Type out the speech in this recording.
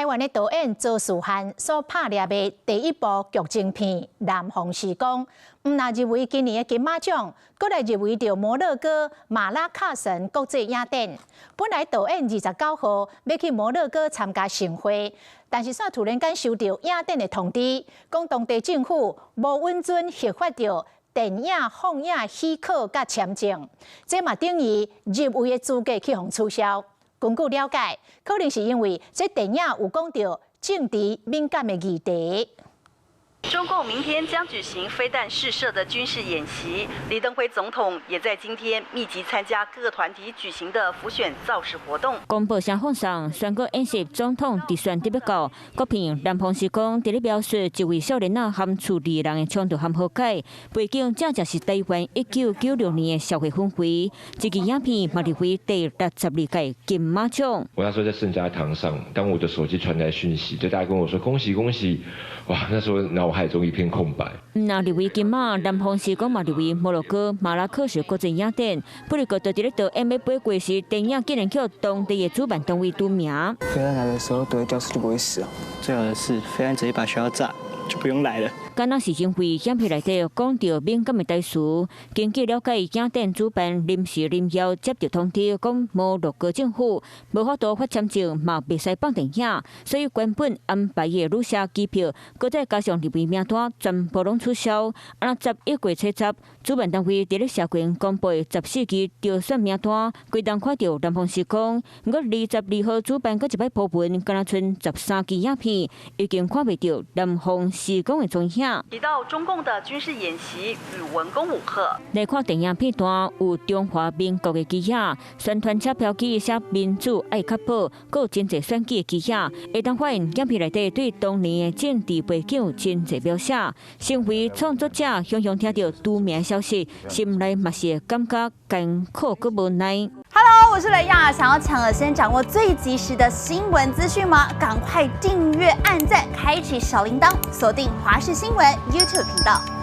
湾的导演周树汉所拍摄的第一部剧情片《南方时光》，唔但入围今年的金马奖，阁来入围到摩洛哥马拉喀什国际影展。本来导演29号要去摩洛哥参加盛会，但是煞突然间收到影展的通知，讲当地政府无允准核发到电影放映许可甲签证，这嘛等于入围的资格去互取消。根据了解，可能是因为这电影有讲到政治敏感的议题。中共明天将举行飞弹试射的军事演习，李登辉总统也在今天密集参加各个团体举行的浮选造势活动。公报声放送，宣告演习总统直选特别稿。国片《南方时光》伫咧描述一位少年仔和处理人的冲突和和解，背景正正是台湾1996年的社会氛围。这个影片嘛入围第62届金马奖。我那时候在圣家堂上，当我的手机传来讯息，就大家跟我说恭喜恭喜，哇，那时候脑海中一片空白。那入围金马，南方时光嘛入围摩洛哥马拉喀什国际影展，不过就伫咧导演要飞过时，电影竟然叫当地的主办单位堵名。飞弹来的时候，躲在教室就不会死哦。最好的是，飞弹直接把学校炸，就不用来了。敢若是因为影片内底讲到敏感的台词，经过了解，影展主办临时临要接到通知，讲摩洛哥政府无法度发签证，嘛袂使放电影，所以原本安排的旅社机票，搁再加上入围名单，全部拢取消。啊，11月初10，主办单位伫咧社群公布14期挑选名单，规当看到南方时光。不过22号主办搁一摆部分，敢若剩13期影片，已经看袂到南方时光的踪影。提到中共的军事演习与文攻武吓，来看电影片段有中华民国的旗影，宣传车标记写民主爱确保，搁有真侪选举的旗影，会当发现影片内底对当年的政治背景有真侪描写。身为创作者，常常听到堵名消息，心内嘛是感觉艰苦搁无奈。Hello， 我是雷亚，想要抢先掌握最及时的新闻资讯吗？赶快订阅、按赞、开启小铃铛，锁定华视新闻 YouTube 频道。